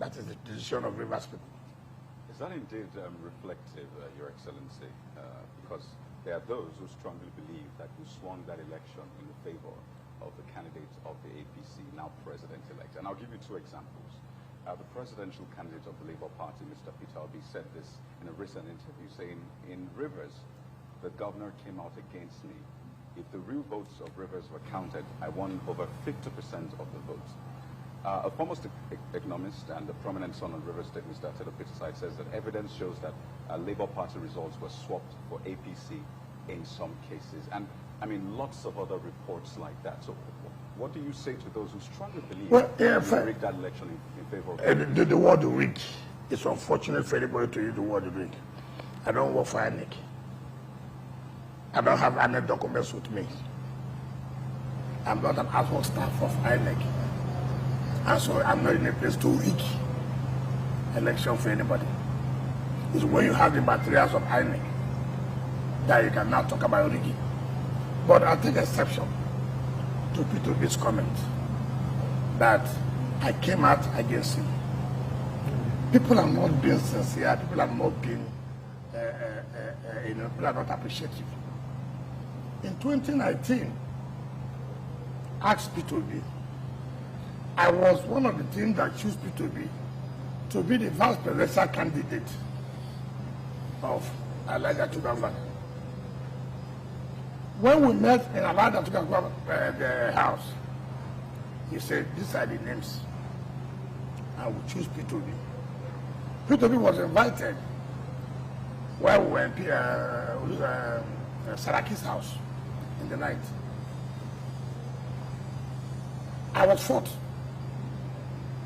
That is the decision of Rivers people. Is that indeed reflective, Your Excellency? Because there are those who strongly believe that you swung that election in the favor of the candidate of the APC, now president-elect. And I'll give you two examples. The presidential candidate of the Labour Party, Mr. Peter Obi, said this in a recent interview, saying, in Rivers, the governor came out against me. If the real votes of Rivers were counted, I won over 50% of the votes. A foremost economist and a prominent son of Rivers State, Mr. Atelo Peterside, says that evidence shows that Labour Party results were swapped for APC in some cases. And, I mean, lots of other reports like that. So what do you say to those who strongly believe that rigged that election in favor of the word rig is unfortunate for anybody to use the word rig. I don't work for INEC. I don't have any documents with me. I'm not an ad hoc staff of INEC. And so I'm not in a place to rig election for anybody. It's when you have the materials of INEC that you can now talk about rigging. But I'll take exception to Peter Obi's comment that I came out against him. People are not being sincere, people are not being, people are not appreciative. In 2019, asked Peter Obi, I was one of the teams that chose Peter Obi to be the vice presidential candidate of Elijah Tugamba. When we met in Elijah Tugamba the house, he said, these are the names. I will choose Peter Obi. Peter Obi was invited while we were in Saraki's house in the night. I was fought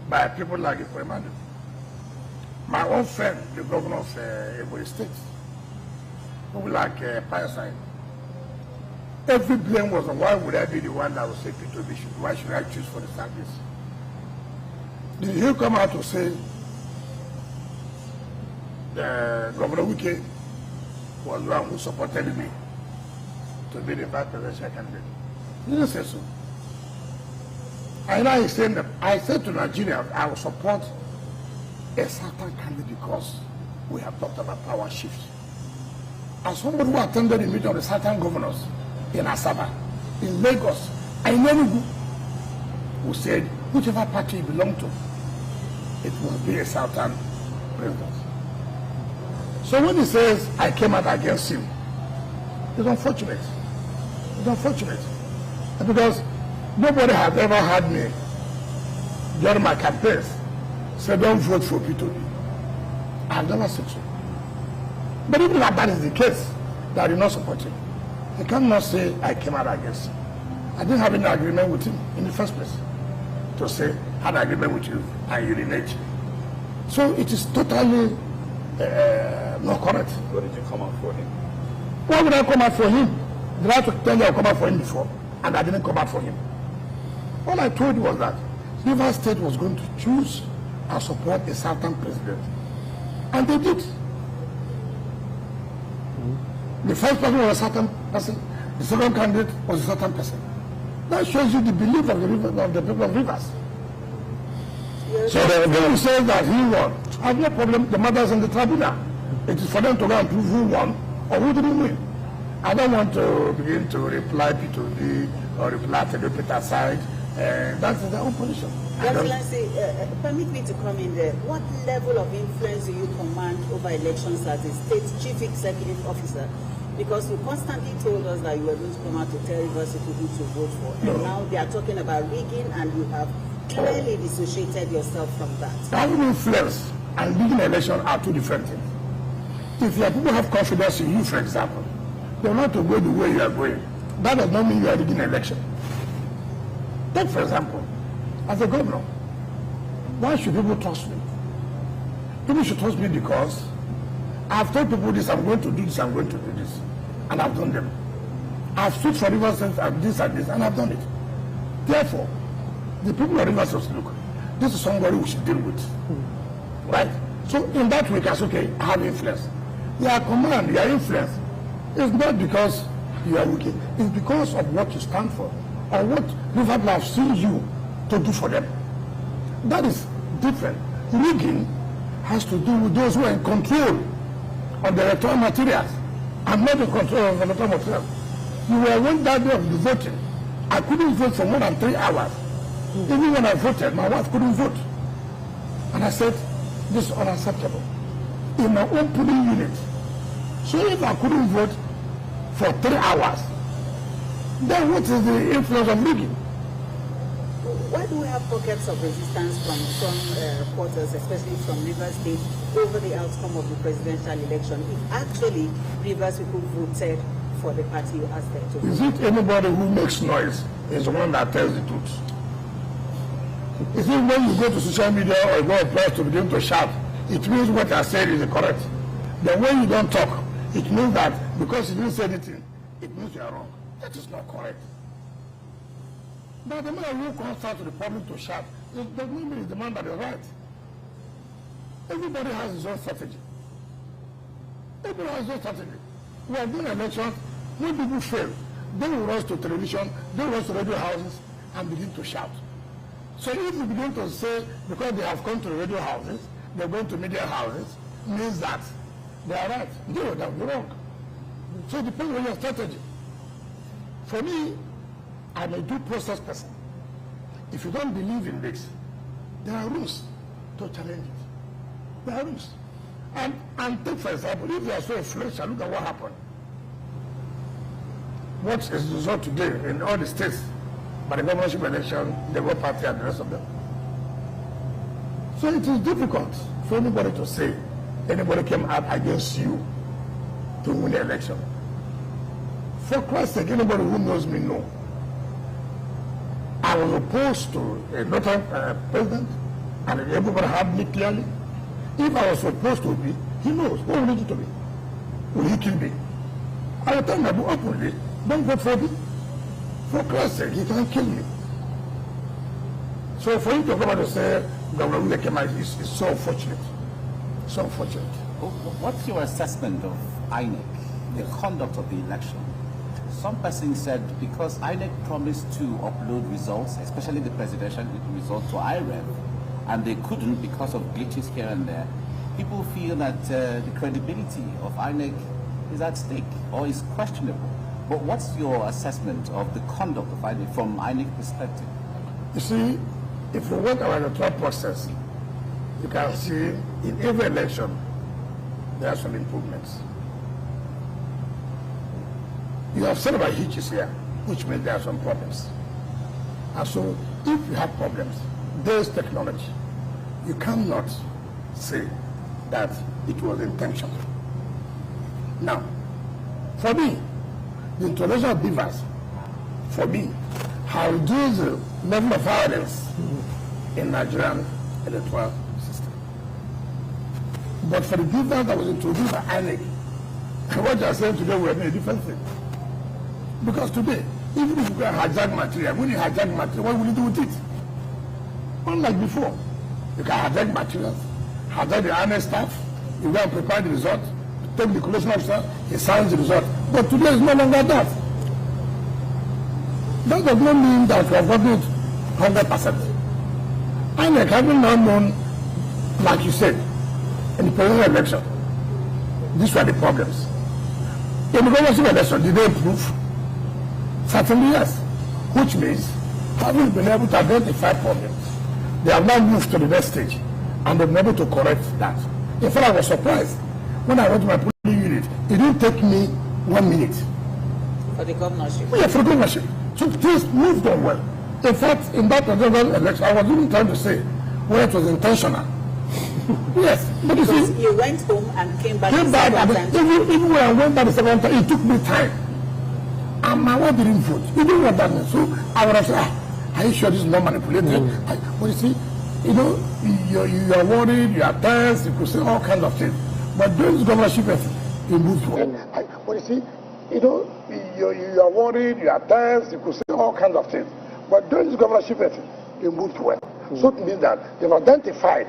by people like Paramount. My own friend, the governor of Ebonyi State, people like Paramount. Every blame was on why would I be the one that would say Peter Obi should, why should I choose for the service? Did he come out to say Governor Wike was the one who supported me to be the vice presidential candidate? He didn't say so. And now he's saying that I said to Nigeria, I will support a certain candidate because we have talked about power shift. As somebody who attended the meeting of the certain governors in Asaba, in Lagos, and in Enugu, who said, whichever party you belong to, it must be a certain president. So when he says, I came out against him, it's unfortunate. It's unfortunate. Because nobody has ever had me during my campaigns say, don't vote for Peter Obi. I have never said so. But even if that is the case, that I did not support him, I cannot say I came out against him. I didn't have any agreement with him in the first place to say, I had an agreement with you and you reneged. So it is totally not correct. What did you come out for him? Why would I come out for him? Did I have to tell you I come out for him before and I didn't come out for him? All I told you was that Rivers State was going to choose and support a certain president. And they did. The first person was a certain person, the second candidate was a certain person. That shows you the belief of the people of Rivers. Yes. So the people say that he won. I have no problem, the matters in the tribunal. It is for them to go and prove who won or who didn't win. I don't want to begin to reply to the or reply to the Peter side. That's their own position. Excellency, permit me to come in there. What level of influence do you command over elections as a state chief executive officer? Because you constantly told us that you were going to come out to tell Rivers people who to vote for. And now they are talking about rigging and you have clearly dissociated yourself from that. Having influence and rigging election are two different things. If your people have confidence in you, for example, they want to go the way you are going. That does not mean you are rigging an election. Take, for example, as a governor, why should people trust me? People should trust me because I've told people this, I'm going to do this, I'm going to do this. And I've done them. I've stood for Rivers and this and this, and I've done it. Therefore, the people of Rivers just look, this is somebody we should deal with. Right? So in that way, it's okay, I have influence. Your command, your influence, is not because you are wicked, it's because of what you stand for, or what Rivers have seen you to do for them. That is different Rigging has to do with those who are in control of the electoral materials. I'm not in control of the electoral materials. You were one day of the voting. I couldn't vote for more than 3 hours. Even when I voted, my wife couldn't vote. And I said, this is unacceptable. In my own polling unit. So if I couldn't vote for 3 hours, then what is the influence of rigging? Why do we have pockets of resistance from some quarters, especially from Rivers State, over the outcome of the presidential election, if actually Rivers people voted for the party you asked them to vote? Is it anybody who makes noise is the one that tells the truth? Is it when you go to social media or go to press to begin to shout, it means what I said is correct? Then when you don't talk, it means that because you didn't say anything, it means you are wrong. That is not correct. But the man who comes out to the public to shout, it doesn't mean he's the man that is right. Everybody has his own strategy. Everybody has his own strategy. We are doing elections, when people fail, they will rush to television, they will rush to radio houses and begin to shout. So if you begin to say, because they have come to radio houses, they're going to media houses, means that they are right. No, they're wrong. So it depends on your strategy. For me, I'm a due process person. If you don't believe in this, there are rules to challenge it. There are rules. And take, for example, if you are so influential, look at what happened. What is the result today in all the states by the governorship election, the Labour Party and the rest of them? So it is difficult for anybody to say anybody came out against you to win the election. For Christ's sake, anybody who knows me know. I was opposed to a Northern president, and everybody heard me clearly. If I was supposed to be, he knows. What will he do to me? Will he kill me? I will tell my book openly, don't vote for me. For Christ's sake, he can't kill me. So for him to come out and say, Governor Wike came out is so unfortunate. So unfortunate. What's your assessment of INEC, the conduct of the election? Some person said because INEC promised to upload results, especially the presidential results, to IREV, and they couldn't because of glitches here and there, people feel that the credibility of INEC is at stake or is questionable. But what's your assessment of the conduct of INEC from INEC perspective? You see, if you went our electoral process, you can see in every election there are some improvements. You have said about hitches here, which means there are some problems. And so if you have problems, there is technology. You cannot say that it was intentional. Now, for me, the introduction of beavers, for me, has reduced the level of violence in Nigerian electoral system. But for the beavers that was introduced by INEC, what you are saying today will be a different thing. Because today, even if you can hijack material, when you hijack material, what will you do with it? Unlike before, you can hijack materials, hijack the INEC staff, you go and prepare the result, take the collation officer, he signs the result. But today is no longer that. That does not mean that we have gotten it 100%. INEC having now known, like you said, in the presidential election, these were the problems. In the governorship election, did they improve? Certainly yes. Which means, having been able to identify problems, they have now moved to the next stage, and they've been able to correct that. In fact, I was surprised when I went to my polling unit. It didn't take me 1 minute. For the governorship? Yeah, for the governorship. So things moved on well. In fact, in that presidential election, I was even trying to say whether it was intentional. Yes, but you see, you went home and came back. Even when I went back the second time, it took me time. And my wife didn't vote. You didn't want that. So I would have said, are you sure this is not manipulated? But you see, you know, you are worried, you are tense, you could say all kinds of things. But during this governorship, you moved well. But you see, you know, you are worried, you are tense, you could say all kinds of things. But during this governorship, you moved well. So it means that they've identified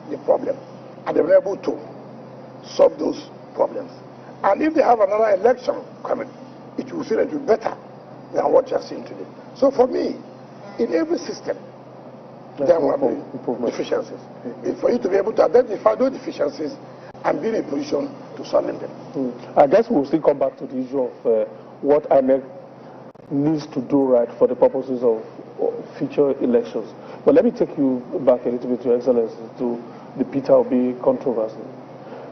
the problem and they've been able to solve those problems. And if they have another election coming, it will feel a little better than what you are seeing today. So for me, in every system, there will be deficiencies. It's for you to be able to identify those deficiencies and be in a position to solve them. I guess we'll still come back to the issue of what INEC needs to do right for the purposes of future elections. But let me take you back a little bit, Your Excellency, to the Peter Obi controversy.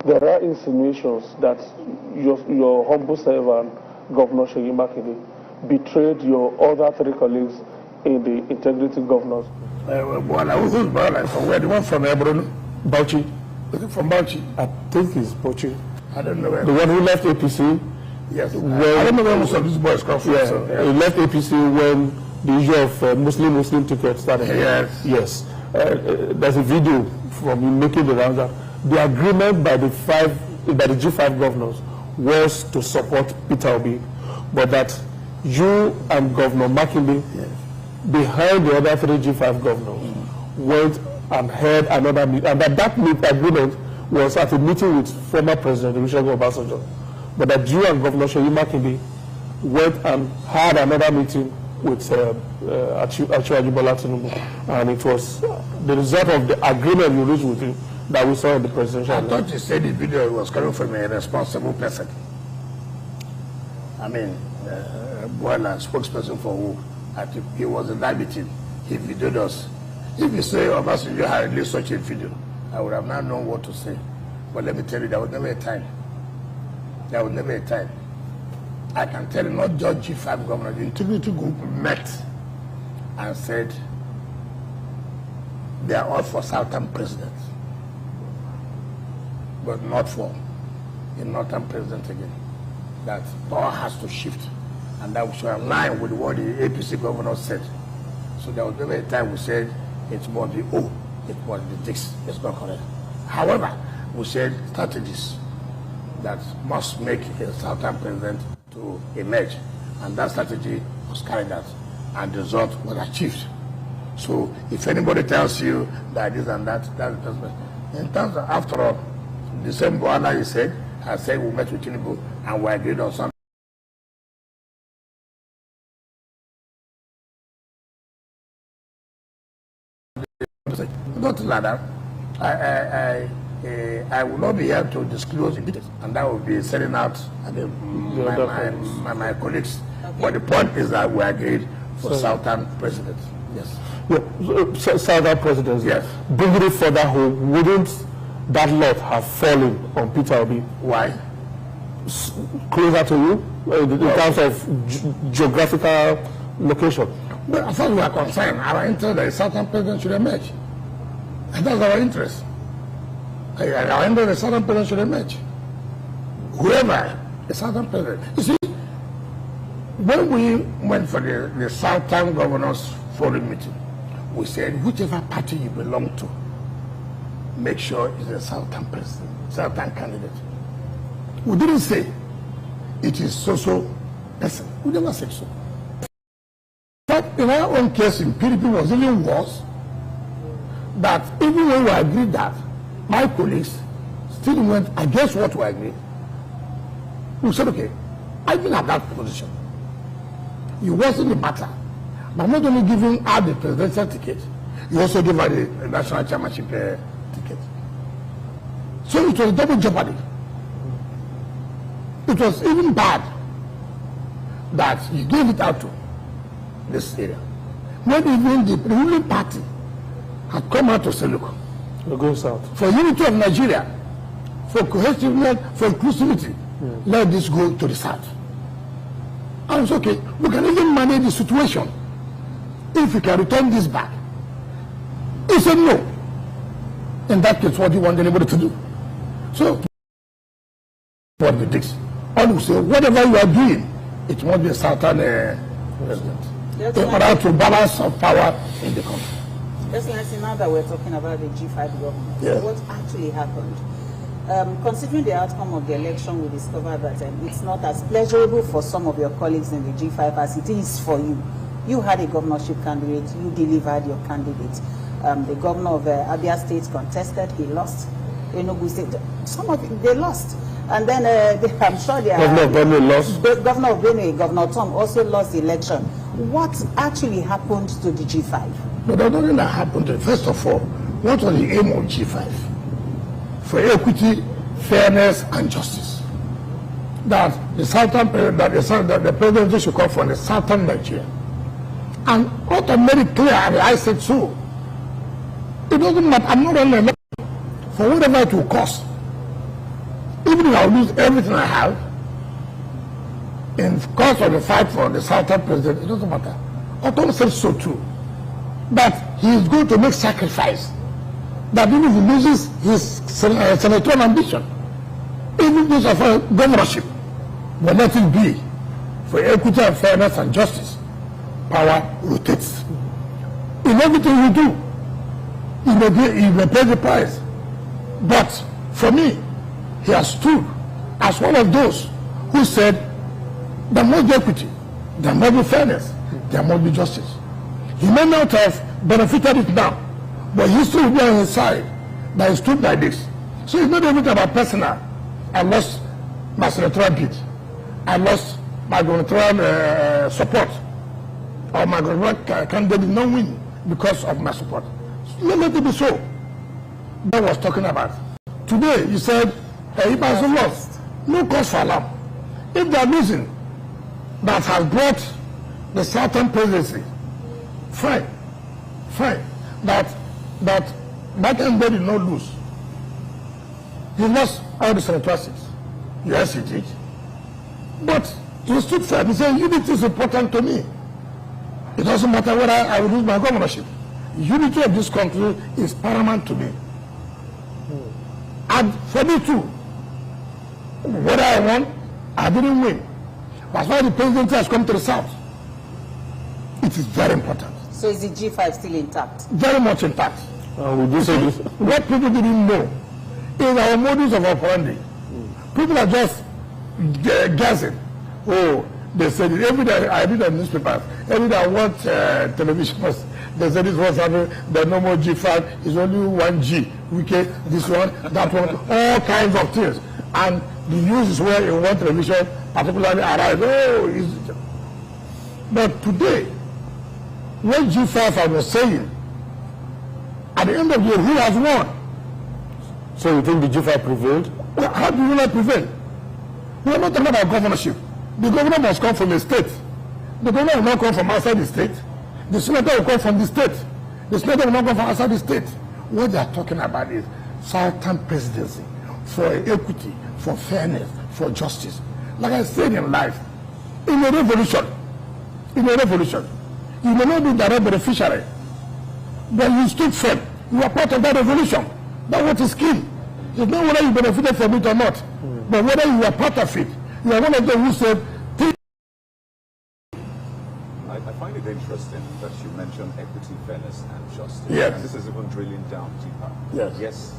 There are insinuations that your humble servant, Governor Seyi Makinde, betrayed your other 3 colleagues in the Integrity Governors. Who's Bola? From where? The one from Ebron? Bauchi. Is it from Bauchi? I think it's Bauchi. I don't know where. The one who left APC. Yes. I don't know where most of these boys come from. Yeah, So, he left APC when the issue of Muslim tickets started. Yes. Yes. There's a video from him making the rounds that the agreement by the G5 governors was to support Peter Obi, but that you and Governor Makinde, behind the other 3 G5 governors, went and held another meeting, and that agreement was at a meeting with former President Olusegun Obasanjo, but that you and Governor Seyi Makinde went and had another meeting with Asiwaju Bola Tinubu, and it was the result of the agreement you reached with him that we saw in the presidential. I thought you said the video was coming from a responsible person. I mean, Bola, spokesperson for who? I think he was in that meeting. He videoed us. If you say Obasanjo had released such a video, I would have not known what to say. But let me tell you, there was never a time. There was never a time. I can tell you, not just G5 governor, the Integrity Group met and said they are all for Southern presidents, but not for a Northern president again. That power has to shift, and that should align with what the APC governor said. So there was never a time we said it was the O, it was the Dix. It's not correct. However, we said strategies that must make a Southern president to emerge, and that strategy was carried out, and the result was achieved. So if anybody tells you that this and that, that's just in terms of, after all, the same Bola you said, I said we met with Tinubu and we agreed on something. Nothing like that. I will not be able to disclose in details, and that will be setting out my colleagues. Okay. But the point is that we agreed for Southern president. Yes. Yeah, Southern presidents. Yes. Bringing it further home, wouldn't that lot have fallen on Peter Obi? Why? Closer to you, in terms of geographical location. But as far as we are concerned, our interest that a Southern president should emerge. And that's our interest. Our interest the Southern president should emerge. Whoever the Southern president. You see, when we went for the Southern Governors Forum meeting, we said whichever party you belong to, make sure it's a Southern president, Southern candidate. We didn't say it is so person. We never said so. But in our own case in PDP was even worse, that even when we agreed that, my colleagues still went against what we agreed. We said, okay, I've been at that position. You wasn't the matter. But not only giving out the presidential ticket, you also give out the national chairmanship ticket. So it was double jeopardy. It was even bad that you gave it out to this area. When even the ruling party had come out to say, look, we're going south. For unity of Nigeria, for cohesiveness, for inclusivity, let this go to the south. And it's okay, we can even manage the situation if we can return this back. He said no. In that case, what do you want anybody to do? So, what the dicks? All you say, whatever you are doing, it must be a Southern president. In order to balance of power in the country. Excellency, now that we're talking about the G5 government, yeah. What actually happened? Considering the outcome of the election, we discovered that it's not as pleasurable for some of your colleagues in the G5 as it is for you. You had a governorship candidate, you delivered your candidate. The governor of Abia State contested, he lost. Enugu State, some of them, they lost. And then I'm sure they are... Governor of Benue lost. Governor of Benue, Governor Tom also lost the election. What actually happened to the G5? But there's nothing that happened. First of all, what was the aim of G5? For equity, fairness, and justice. That the presidency should come from the southern Nigeria. And out of made it clear, and I said so. It doesn't matter. I'm not running for whatever it will cost. Even if I lose everything I have, in course of the fight for the southern president, it doesn't matter. Otom said so too. That he is going to make sacrifice. That even if he loses his senatorial ambition, even this of a governorship, but let it be. For equity and fairness and justice, power rotates. In everything we do, he may pay the price. But for me, he has stood as one of those who said there must be equity, there must be fairness, there must be justice. He may not have benefited it now, but he still be on his side that he stood like this. So it's not everything about personal. I lost my senatorial bid. I lost my gubernatorial support. Or my gubernatorial candidate did not win because of my support. Let it be so. That was talking about. Today, you said, if I have lost, no cause for alarm. If they are losing, that has brought the southern presidency, fine. That candidate did not lose. He lost all the senatorial seats. Yes, he did. But he stood firm. He said, unity is important to me. It doesn't matter whether I will lose my governorship. Unity of this country is paramount to me. And for me too, whether I won, I didn't win. But as far as the presidency has come to the south, it is very important. So is the G5 still intact? Very much intact. Would you say this? What people didn't know is our modus of operandi. People are just guessing. Oh, they said it. Every day I read the newspapers. Every day I watch television. They said this was happening. There's no more G5. It's only 1G. Wike, this one, that one, all kinds of things. And the news is where in one television particularly arrives. Oh, but today, what G5 was saying, at the end of the year, who has won? So you think the G5 prevailed? Well, how do you not prevail? We are not talking about governorship. The governor must come from the state. The governor will not come from outside the state. The senator will come from the state. The senator will not come from outside the state. What they are talking about is southern presidency for equity, for fairness, for justice. Like I said in life, in a revolution, you may not be direct beneficiary, but you stood firm. You are part of that revolution. That's what is key. It's not whether you benefited from it or not, but whether you are part of it. You are one of them who said, I find it interesting that you mentioned equity, fairness, and justice. Yes. And this is even drilling down deeper. Yes. Yes,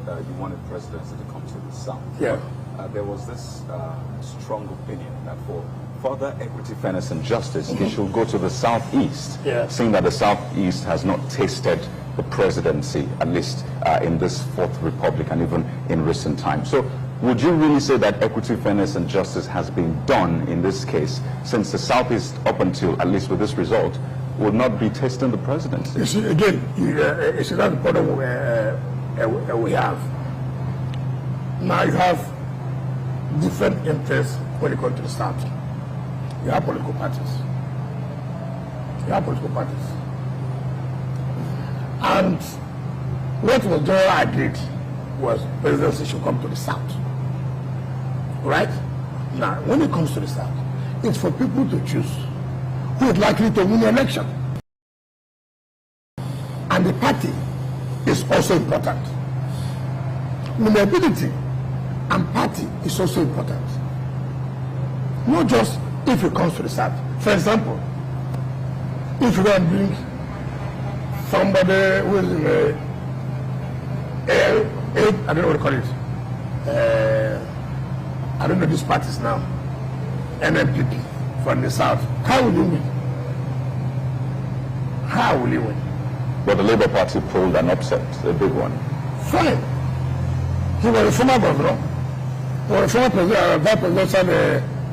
you wanted presidency to come to the south. Yeah. There was this strong opinion that for further equity, fairness, and justice, it should go to the southeast, seeing that the southeast has not tasted the presidency, at least in this Fourth Republic and even in recent times. So would you really say that equity, fairness, and justice has been done in this case, since the southeast, up until at least with this result, would not be tasting the presidency? you see, again, you see that's the problem we have. Now you have different interests when you come to the south. You have political parties. And what was generally agreed was presidency should come to the south. Right? Now, when it comes to the south, it's for people to choose who is likely to win the election. And the party is also important. Winnability and party is also important. Not just if it comes to the south. For example, if you go and bring somebody who is in I don't know what to call it. I don't know these parties now. NMPP from the south. How will you win? How will you win? But the Labour Party pulled an upset, a big one. Fine. He was a former governor, or a former vice presidential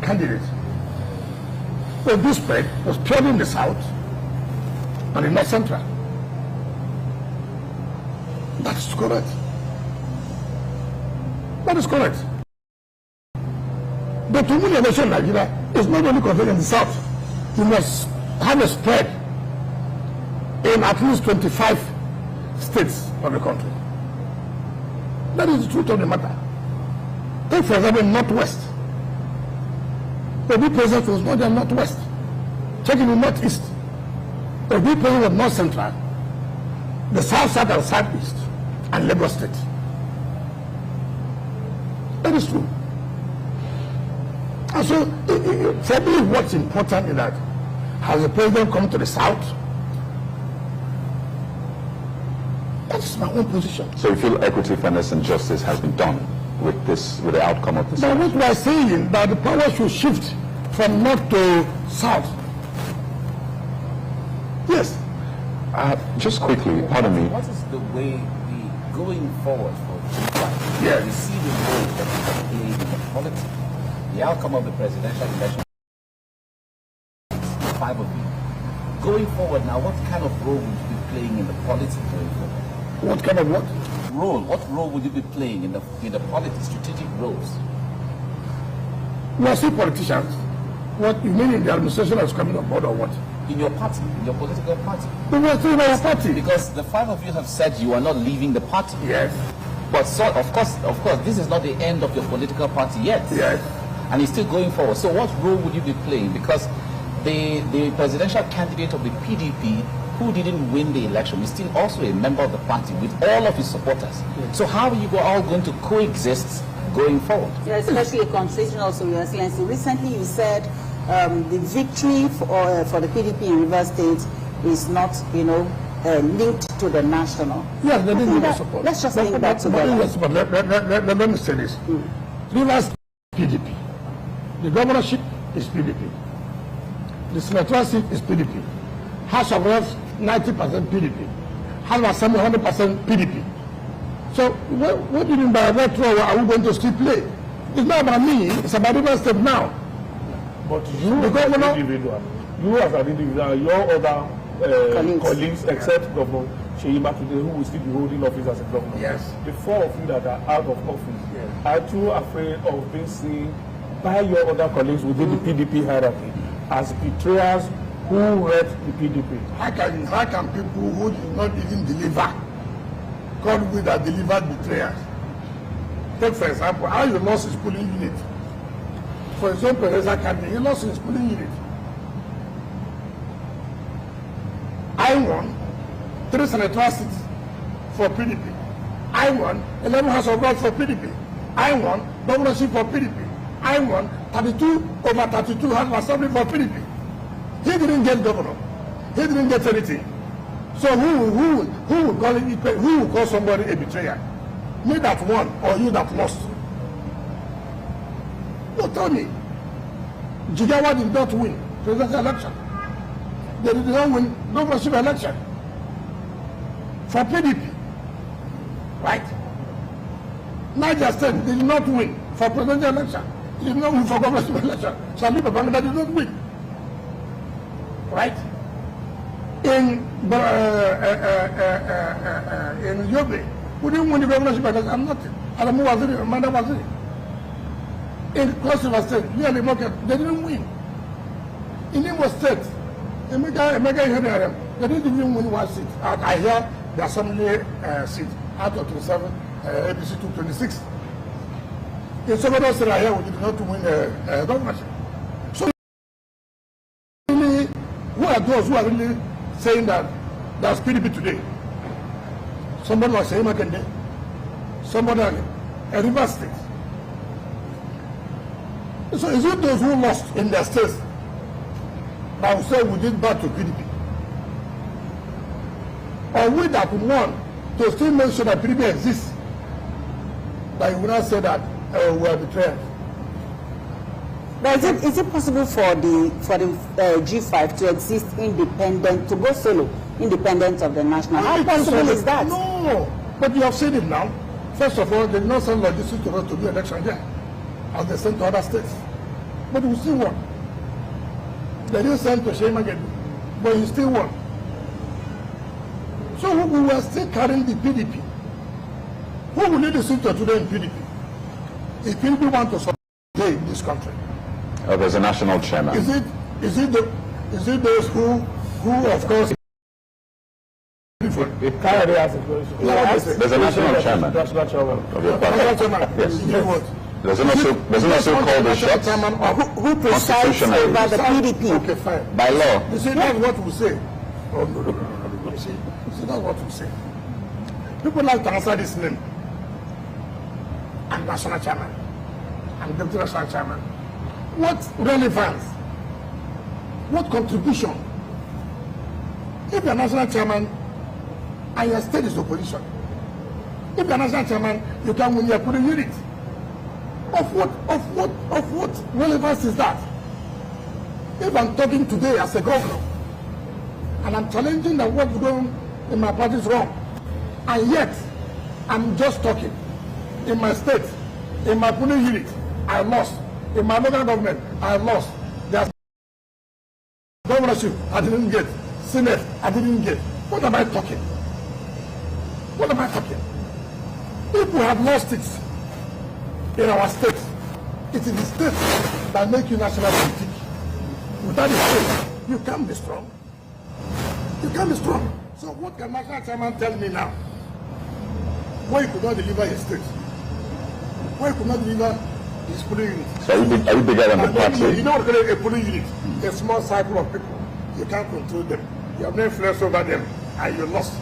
candidate. But this spread was purely in the south and in North Central. That's correct. That is correct. But to win election in Nigeria is not only contained in the south. You must have a spread in at least 25 states of the country. That is the truth of the matter. Take, for example, Northwest. The big president was not the Northwest. Check in the Northeast. The big president was North Central, the South, South, and Southeast, and Lagos State. That is true. And so, for me, what's important is that has the president come to the South? That's my own position. So you feel equity, fairness, and justice has been done with this, with the outcome of this? But what we are saying that the power should shift from north to south. Yes. Just quickly, pardon me. What is the way going forward for G5? Yes. We see the role that is playing in the politics. The outcome of the presidential election, 5 of you. Going forward now, what kind of role would you be playing in the politics going forward? What kind of what? What role would you be playing in the politics, strategic roles? We are still politicians. What you mean in the administration that's coming on board or what? In your party, in your political party? We are still in our party. Because the 5 of you have said you are not leaving the party. Yes. But so, of course, this is not the end of your political party yet. Yes. And it's still going forward. So what role would you be playing? Because the presidential candidate of the PDP who didn't win the election is still also a member of the party with all of his supporters. Yes. So how are you all going to coexist going forward? Yeah, especially a conversation also, Your Excellency. Recently you said the victory for the PDP in Rivers State is not, linked to the national. Yes, they didn't give support. Let's just link that together. Let me say this. Rivers PDP. The governorship is PDP. The senatorial seat is PDP. House of Reps 90% PDP. House of Assembly 100% PDP. So what do you mean by what role are we going to still play? It's not about me. It's about Rivers State now. But you as an individual, your other colleagues, except Governor Sheyi Makinde, who will still be holding office as a governor. Yes. The 4 of you that are out of office, are you afraid of being seen by your other colleagues within the PDP hierarchy as betrayers who hurt the PDP? How can people who did not even deliver call we that delivered betrayers? Take for example, how you lost his polling unit. For example, Reza Kadi, he lost his polling unit. I won 3 senatorial seats for PDP. I won 11 House of Reps for PDP. I won governorship for PDP. I won 32 over 32 House of Assembly for PDP. He didn't get governor. He didn't get anything. So who will call him? Who will call somebody a betrayer? Me that won or you that lost? No, tell me. Jigawa did not win presidential election. They did not win governorship election for PDP. Right? Niger State did not win for presidential election. They did not win for governorship election. Saliu Babangida did not win. Right? In Yobe, who didn't win the governorship election? I'm not. Adamu Waziri, Amanda Waziri. In Cross River State, nearly market, they didn't win. In Imo State, Emeka, they didn't even win 1 seat. I hear the assembly seat out of 27, APC took 26. In Sokoto State, I hear we did not win governorship. So, really, who are those who are really saying that that's PDP today? Somebody like Sheyi Makinde, somebody like Rivers State. So is it those who lost in their states that will say we did bad to PDP? Or we that won to still make sure that PDP exists, that you will not say that we are betrayed? But is it possible for the G5 to exist independent, to go solo, independent of the national? How possible is that? No, but you have seen it now. First of all, they did not send logistics to us to do election here, as they sent to other states. But we still won. They didn't send to Sheyi Makinde, but he still won. So we were still carrying the PDP Who will lead the seat today in PDP? If PDP want to survive in this country, There's a national chairman. is it those who of course There's a national chairman. national chairman? Yes. What? Doesn't also call the shots Who presides over the PDP? Okay, fine. by law. You see, that's what we say. Oh, no. You see, that's what we say. People like to answer this name. I'm national chairman. I'm deputy national chairman. What relevance? What contribution? If you're national chairman and your state is opposition, if you're national chairman, you can win your polling unit. Of what relevance is that? If I'm talking today as a governor and I'm challenging that what we're doing in my party is wrong, and yet I'm just talking in my state, in my polling unit, I lost. In my local government, I lost. There's governorship I didn't get, Senate I didn't get. What am I talking? What am I talking? If we have lost it in our state, it is the state that make you national politic. Without the state, you can't be strong. You can't be strong. So what can national chairman tell me now? Why he could not deliver his state? Why he could not deliver his polling unit? So are you bigger than the party? You know what a polling unit? A small cycle of people. You can't control them. You have no influence over them, and you lost.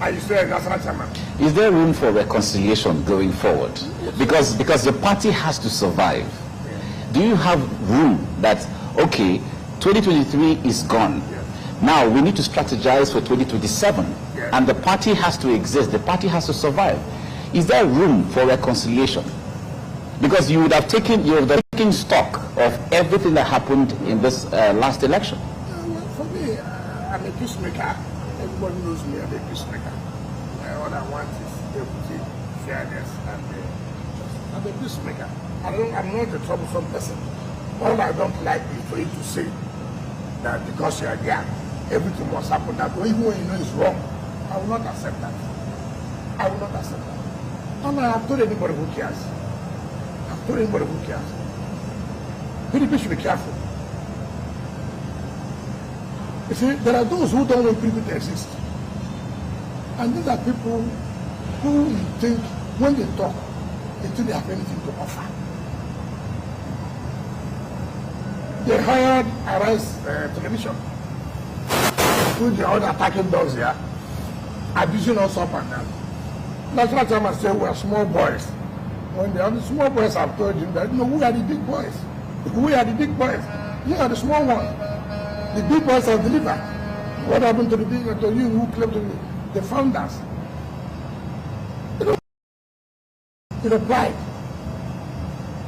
And you say a national chairman. Is there room for reconciliation going forward? Because the party has to survive. Do you have room that, okay, 2023 is gone. Now we need to strategize for 2027, and the party has to exist. The party has to survive. Is there room for reconciliation? Because you would have taken stock of everything that happened in this last election. Well, for me, I'm a peacemaker. Everybody knows me. I'm a peacemaker. All I want is equity, fairness, and justice. I'm a peacemaker. I'm not a troublesome person. All I don't like is for you to say that because you are there, everything must happen that way, even when you know it's wrong. I will not accept that. I will not accept that. And I have told anybody who cares. I've told anybody who cares. PDP should be careful. You see, there are those who don't want PDP to exist. And these are people who you think, when they talk, they think they have anything to offer. They hired Arise Television, who they are attacking those here, abusing us up and down. National chairman said we are small boys. When the other small boys have told him that, no, we are the big boys. We are the big boys. You are the small ones. The big boys have delivered. What happened to the big, to you who claim to be the founders? You know, pride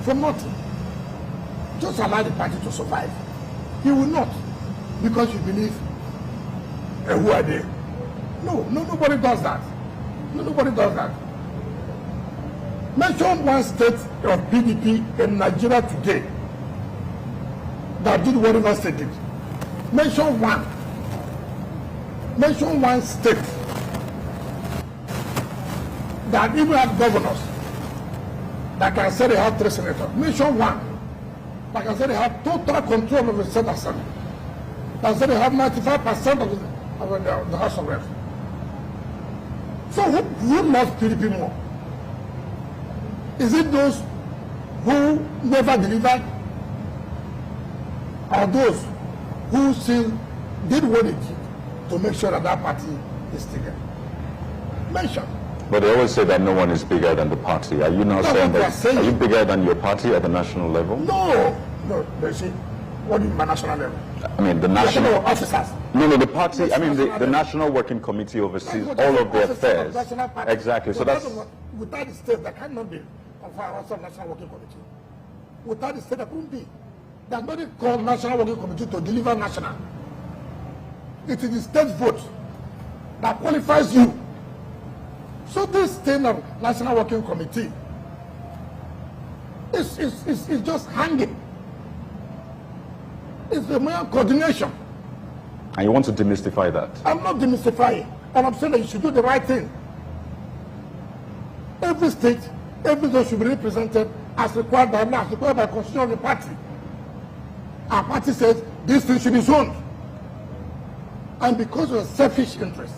for nothing. Just allow the party to survive. You will not, because you believe, who are they? No, nobody does that. No, nobody does that. Mention one state of PDP in Nigeria today that did what Rivers State did. Mention one. Mention one state that even had governors that can say they have 3 senators. Mention one. Like I said, they have total control of the Senate Assembly. Like I said, they have 95% of the House of Reps. So who loves PDP more? Is it those who never delivered, or those who still did what they did to make sure that that party is still there? Mention. But they always say that no one is bigger than the party. Are you now saying that? Are you bigger than your party at the national level? No. They say, what do you mean by national level? I mean, the national officers. No, the party. I mean, the National Working Committee oversees all of their affairs. Exactly. So that's without the state, there cannot be a National Working Committee. Without the state, there couldn't be. There's nothing called National Working Committee to deliver national. It is the state vote that qualifies you. So this thing of National Working Committee is just hanging. It's the mere coordination. And you want to demystify that? I'm not demystifying. And I'm saying that you should do the right thing. Every state, every zone should be represented as required by law, as required by the constitution of the party. Our party says this thing should be zoned. And because of selfish interest,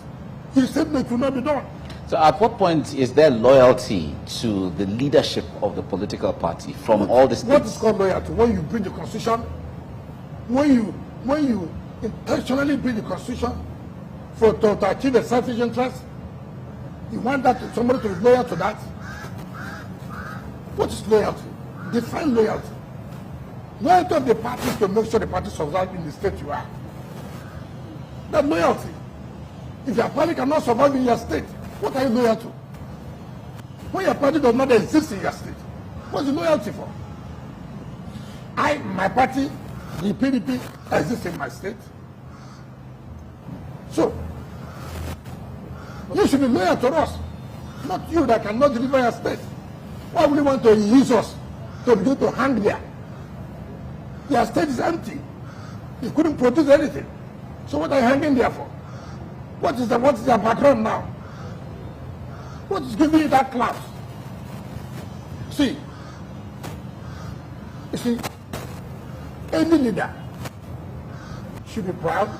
he said that it will not be done. So at what point is there loyalty to the leadership of the political party from all the states? What is called loyalty? When you bring the constitution, when you intentionally bring the constitution to achieve a selfish interest, you want somebody to be loyal to that? What is loyalty? Define loyalty. Loyalty of the party is to make sure the party survives in the state you are. That's loyalty. If your party cannot survive in your state, what are you loyal to? When your party does not exist in your state, what's the loyalty for? My party, the PDP, exists in my state. So, you should be loyal to us, not you that cannot deliver your state. Why would you want to use us to begin to hang there? Your state is empty. You couldn't produce anything. So what are you hanging there for? What is your background now? What is giving you that clout? You see, any leader should be proud.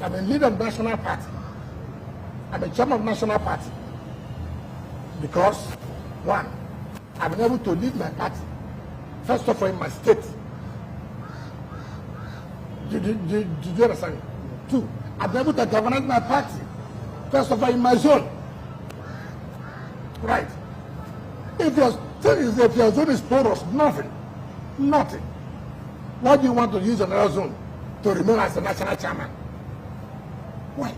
I'm a leader of the national party. I'm a chairman of the national party. Because, one, I've been able to lead my party, first of all in my state. Do you understand? Two, I've been able to govern my party, first of all in my zone. Right. If your zone is porous, nothing. Why do you want to use another zone to remain as a national chairman? Why?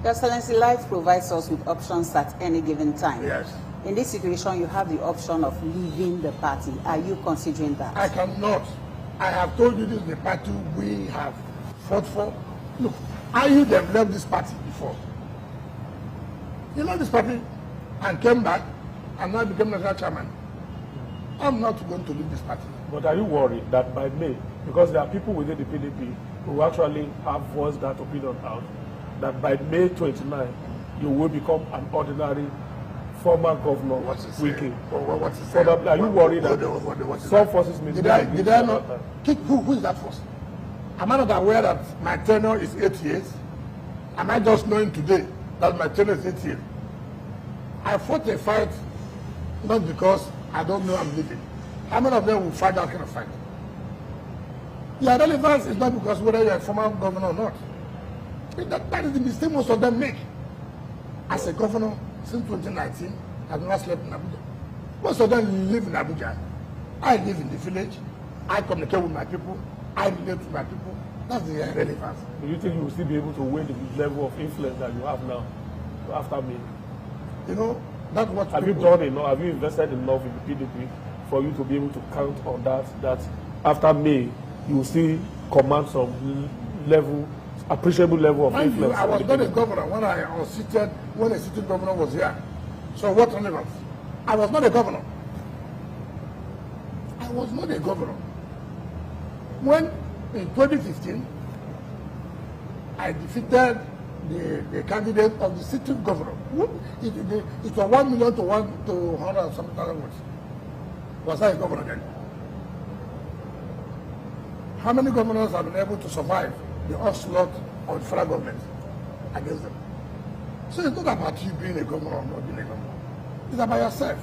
Your Excellency, life provides us with options at any given time. Yes. In this situation, you have the option of leaving the party. Are you considering that? I cannot. I have told you this is the party we have fought for. Look, I have left this party before. You know this party? And came back and now became national chairman. I'm not going to leave this party. But are you worried that by May, because there are people within the PDP who actually have voiced that opinion out, that by May 29, you will become an ordinary former governor, Wike? What's he saying? Are you worried that some forces may did I not? Who is that force? Am I not aware that my tenure is 8 years? Am I just knowing today that my tenure is 8 years? I fought a fight not because I don't know I'm leaving. How many of them will fight that kind of fight? Your relevance is not because whether you're a former governor or not. That is the mistake most of them make. As a governor, since 2019, I've never slept in Abuja. Most of them live in Abuja. I live in the village. I communicate with my people. I relate to my people. That's the relevance. Do you think you will still be able to weigh the level of influence that you have now after May? You know, that's what have you done enough? Have you invested enough in the PDP for you to be able to count on that after May, you will still command some level, appreciable level of influence? I was not a governor when a sitting governor was here. So what relevance? I was not a governor. I was not a governor. When in 2015, I defeated the candidate of the sitting governor. It was 1 million to 100 something thousand votes. Was I a governor then? How many governors have been able to survive the onslaught of the federal government against them? So it's not about you being a governor or not being a governor. It's about yourself,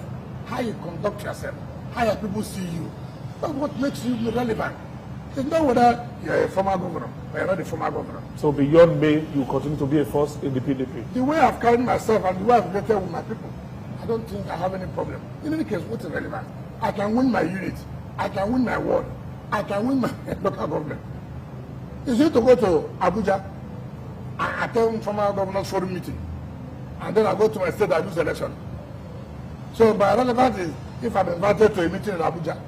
how you conduct yourself, how your people see you. That's what makes you relevant. It's not whether you're a former governor or you're not a former governor. So beyond May, you continue to be a force in the PDP? The way I've carried myself and the way I've related with my people, I don't think I have any problem. In any case, what's relevant? I can win my unit. I can win my ward. I can win my local government. It's easy to go to Abuja and attend former governor's forum meeting. And then I go to my state and lose election. So my relevance is, if I'm invited to a meeting in Abuja,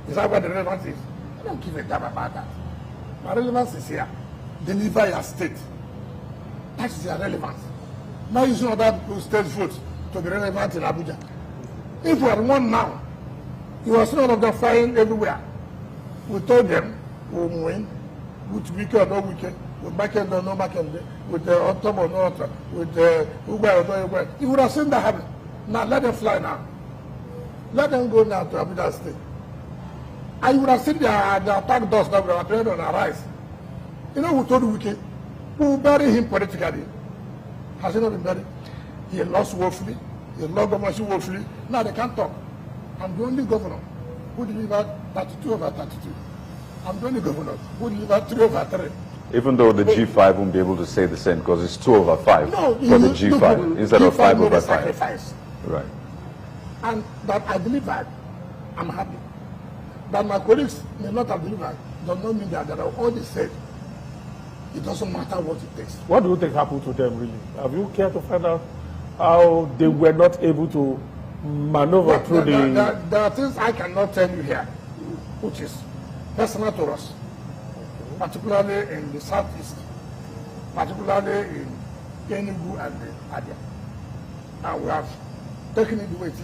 is that what the relevance is? I don't give a damn about that. My relevance is here. Deliver your state. That is your relevance. Not using other people's state votes to be relevant in Abuja. If we are one now, you are seeing all of them flying everywhere. We told them we will win, with weekend or no weekend, with backend or no backend, with on top or no on top, with Uber or no Uber. You would have seen that happen. Now let them fly now. Let them go now to Abuja State. And you would have seen the attack doors that were appearing on our rise. You know who told Wike? Who buried him politically? Has he not been buried? He lost woefully. He lost government woefully. Now they can't talk. I'm the only governor who delivered 32 over 32. I'm the only governor who delivered 3 over 3. Even though the G5 won't be able to say the same because it's 2 over 5 No, for the G5 instead of 5 over 5. Sacrifice. Right. And that I delivered, I'm happy. That my colleagues may not have delivered does not mean that they are all the same. It doesn't matter what it takes. What do you think happened to them, really? Have you cared to find out how they were not able to maneuver through There are things I cannot tell you here, which is personal to us, particularly in the southeast, particularly in Enugu and Abia. And we have taken it the way it is.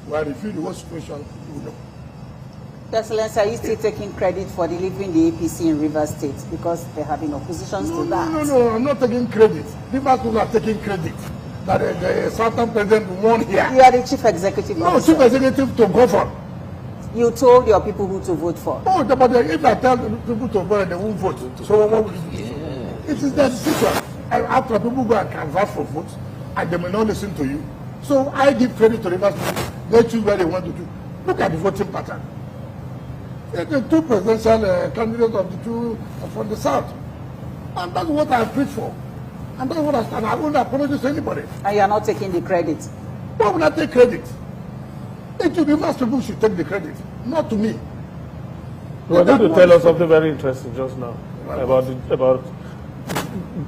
We have reviewed the whole situation, you know. Excellency, are you still taking credit for delivering the APC in Rivers State because they're having oppositions to that? No, I'm not taking credit. Rivers people are taking credit. That the Southern president won here. You are the chief executive officer. No, chief executive to go for. You told your people who to vote for. Oh, but if I tell people to vote, they won't vote. So what will you do? It is their decision. After people go and canvass for votes, and they may not listen to you. So I give credit to Rivers people. They choose what they want to do. Look at the voting pattern. The 2 presidential candidates of the 2 from the south. And that's what I preach for. And that's what I stand. I won't apologize to anybody. And you are not taking the credit. Why would I take credit? It should be most people should take the credit, not to me. You were going to tell us something very interesting just now about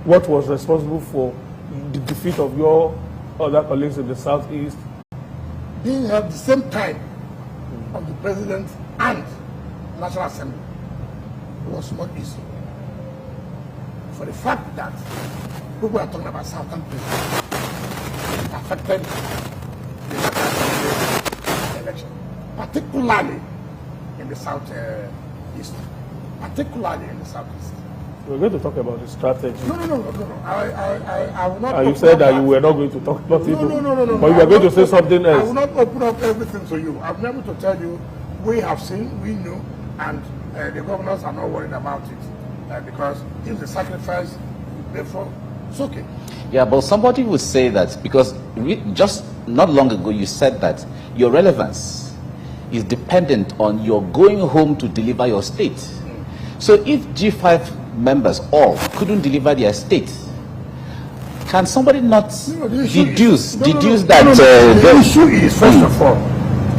what was responsible for the defeat of your other colleagues in the southeast. Being at the same time of the president and National Assembly was not easy. For the fact that people are talking about Southern president affected the National Assembly election, particularly in the southeast, particularly in the southeast. We're going to talk about the strategy. No. I will not. And you said that you were not going to talk about it. No. But you were going to say something else. I will not open up everything to you. I'm able to tell you, we have seen, we know, and the governors are not worried about it. Because if the sacrifice you pay for, it's okay. Yeah, but somebody would say that because just not long ago you said that your relevance is dependent on your going home to deliver your state. So if G5 members all couldn't deliver their state, can somebody not deduce that? The issue is, first of all,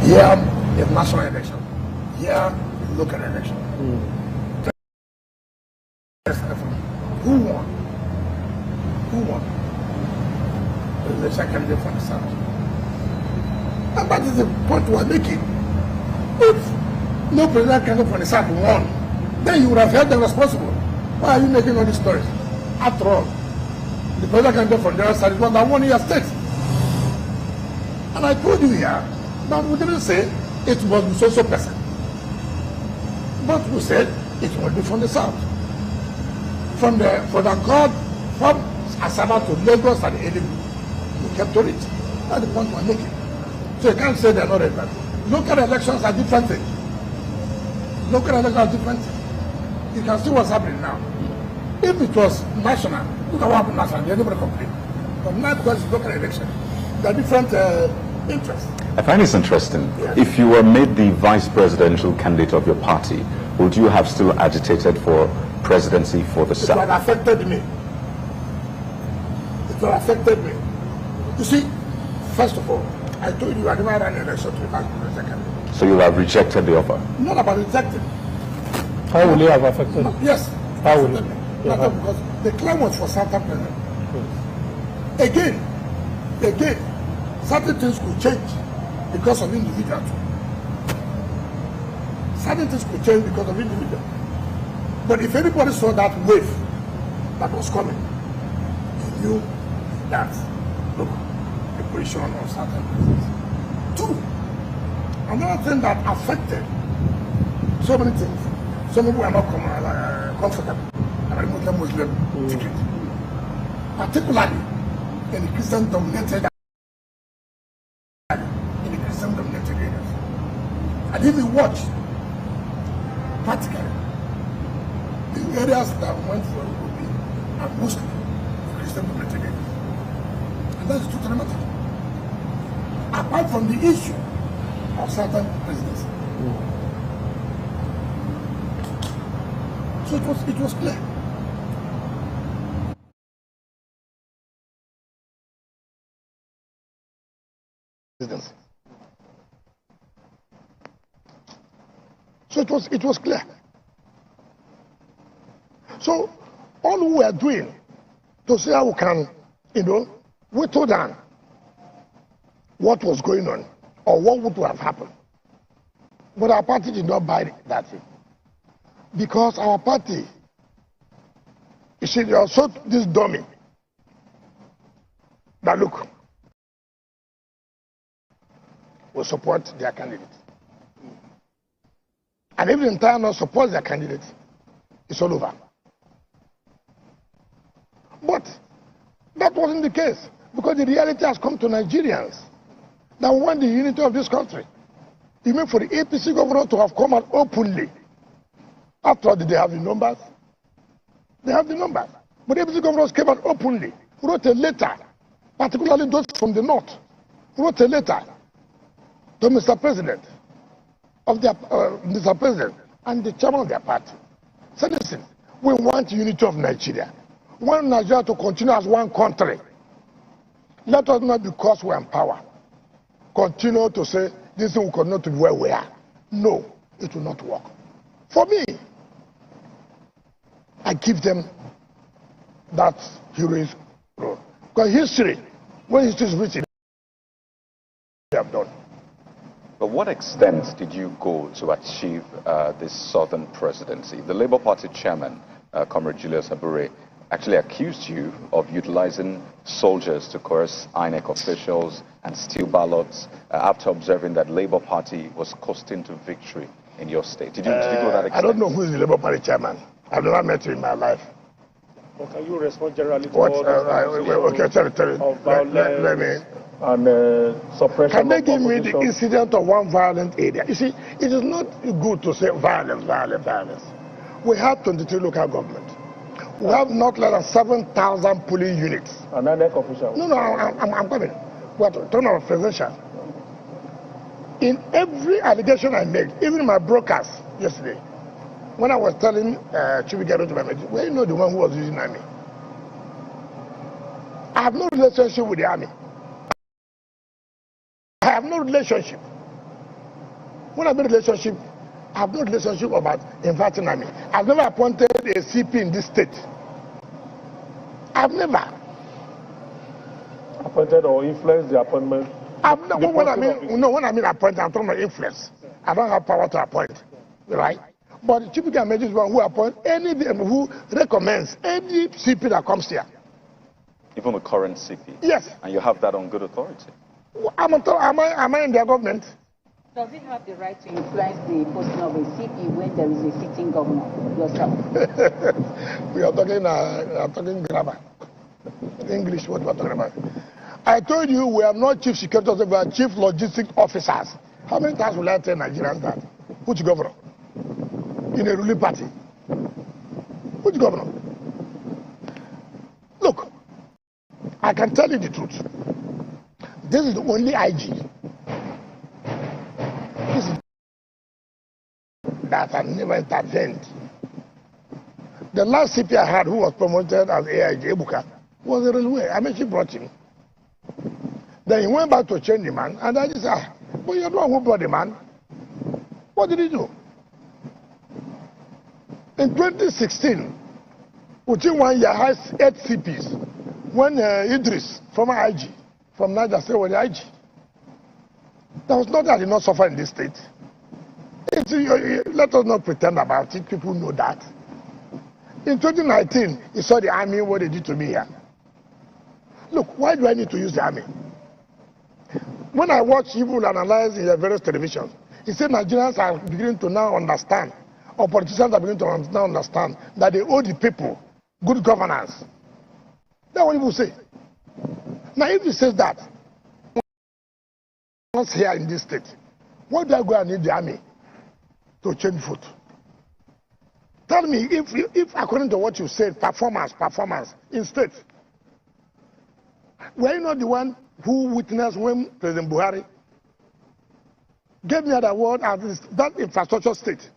here is national election, here is local election. Who won? The second candidate from the south. And that is the point we are making. If no president candidate from the south won, then you would have held them responsible. Why are you making all these stories? After all, the president candidate from the other side is one that won in your state. And I told you here, but we didn't say it was the social person. But we said it will be from the south. From Asaba to Lagos and Enugu, we kept to it. That's the point we're making. So you can't say they're not relevant. Local elections are different things. Local elections are different things. You can see what's happening now. If it was national, look at what happened national, nobody complain. But now because it's local election, there are different interests. I find this interesting. Yes. If you were made the vice presidential candidate of your party, would you have still agitated for presidency for the It South? would have affected me. It would have affected me. You see, first of all, I told you I never ran an election to the vice presidential candidate. So you have rejected the offer? Not about rejecting. How will it have affected you? Yes. How will it? Not because the claim was for Southern president. Again, certain things could change because of individual. Certain things could change because of individual. But if anybody saw that wave that was coming, he knew that, look, the position of certain presidents. Two, another thing that affected so many things, some people are not comfortable about Muslim ticket, particularly in the Christian-dominated And if you watch, practically, the areas that went for Obi are mostly the Christian dominated areas. And that is totally matter. Apart from the issue of certain presidency. So it was clear. So it was clear. So all we were doing to see how we can, whittle down what was going on or what would have happened. But our party did not buy that thing. Because our party, you see, they also this dummy that look will support their candidate. And if the entire North supports their candidate, it's all over. But that wasn't the case, because the reality has come to Nigerians that want the unity of this country. Even for the APC governor to have come out openly, after all, did they have the numbers? They have the numbers. But the APC governors came out openly, wrote a letter, particularly those from the North, wrote a letter to Mr. President, Mr. President and the chairman of their party. Said, listen, we want unity of Nigeria. We want Nigeria to continue as one country. Let us not, because we are in power, continue to say this thing will continue to be where we are. No, it will not work. For me, I give them that heroic role. Because history, when history is written, they have done. But what extent did you go to achieve this southern presidency? The Labour Party chairman, Comrade Julius Abure, actually accused you of utilizing soldiers to coerce INEC officials and steal ballots after observing that Labour Party was coasting to victory in your state. Did you go to that extent? I don't know who is the Labour Party chairman. I've never met him in my life. Well, can you respond generally to What? all Okay, tell it. of violence let me. And suppression? Can they of give me the opposition? incident of one violent area? You see, it is not good to say violence, violence, violence. We have 23 local governments. We have not less than 7,000 polling units. An INEC official? No, I'm coming. What? Talking about presidential. In every allegation I made, even my broadcast yesterday, when I was telling Chibikero to my mate, well, you know the one who was using army. I have no relationship with the army. I have no relationship. When I mean relationship, I have no relationship about inviting army. I've never appointed a CP in this state. I've never. Appointed or influenced the appointment? When I mean appointed, I'm talking about influence. I don't have power to appoint, right? But Chibika Meji is one who appoints who recommends any CP that comes here. Even the current CP? Yes. And you have that on good authority? Am I in their government? Does he have the right to influence the posting of a CP when there is a sitting governor yourself? We are talking grammar. English, what we are talking about. I told you we are not chief security officers, we are chief logistics officers. How many times will I tell Nigerians that? Which governor? In a ruling party. Which governor? Look, I can tell you the truth. This is the only IG that has never intervened. The last CP I had who was promoted as AIG, Ebuka, was a railway. I mean, she brought him. Then he went back to change the man, and I just said, but you're the one who brought the man. What did he do? In 2016, within 1 year, I had 8 CPs. When Idris, former IG, from Niger State, was the IG. There was nothing I did not suffer in this state. Let us not pretend about it. People know that. In 2019, you saw the army, what they did to me here. Look, why do I need to use the army? When I watch people analyze in the various televisions, he said Nigerians are beginning to now understand, or politicians are beginning to now understand, that they owe the people good governance. That's what people say. Now, if he says that, once here in this state, Why do I go and need the army to change vote? Tell me if according to what you said, performance in states, were you not the one who witnessed when President Buhari gave me that award as that infrastructure state?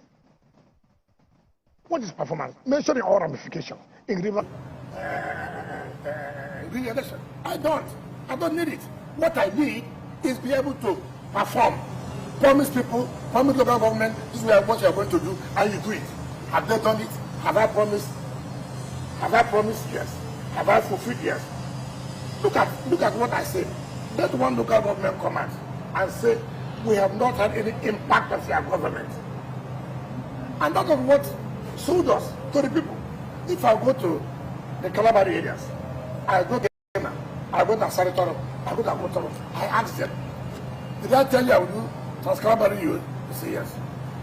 What is performance? Mentioning all ramifications in re-election. I don't need it. What I need is be able to perform. Promise people, promise local government, this is what you are going to do, and you do it. Have they done it? Have I promised? Have I promised? Yes. Have I fulfilled? Yes. Look at what I said. Let one local government come out and say, we have not had any impact of your government. And that is what sold us to the people. If I go to the Calabar areas, I go to Ghana, I go to Saritoro, I go to Akotoro, I ask them, did I tell you I will do Trans-Calabar? You say yes.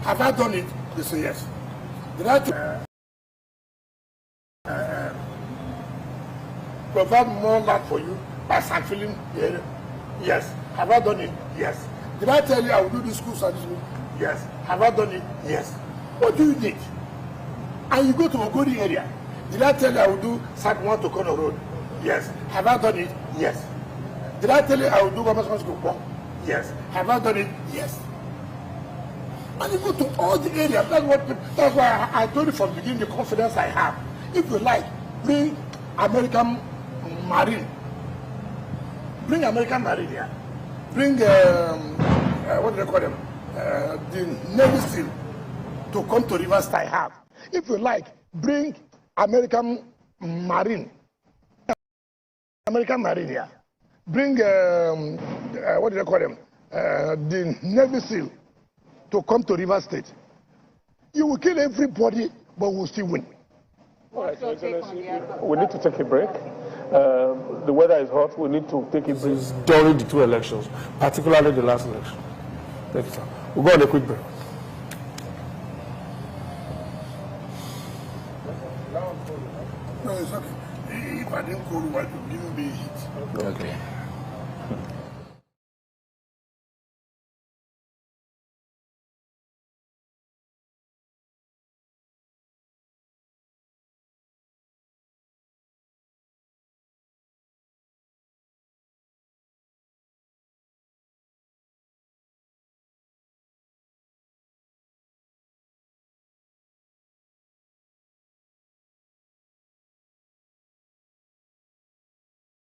Have I done it? They say yes. Did I provide more land for you by sampling the area? Yes. Have I done it? Yes. Did I tell you I will do this school and this school? Yes. Have I done it? Yes. What do you need? And you go to Ogori area. Did I tell you I will do Site 1 to Kono Road? Yes. Have I done it? Yes. Did I tell you I will do Government School? Yes. Have I done it? Yes. And you go to all the areas. That's why I told you from the beginning the confidence I have. If you like, bring American Marine. Bring American Marine here. Bring what do they call them? The Navy SEAL to come to Rivers I have. If you like, bring American Marine. American Marine here. Bring what do they call them? The Navy SEAL to come to River State. You will kill everybody, but we'll still win. All right, we need to take a break. The weather is hot. We need to take a break during the two elections, particularly the last election. Thank you, sir. We'll go on a quick break.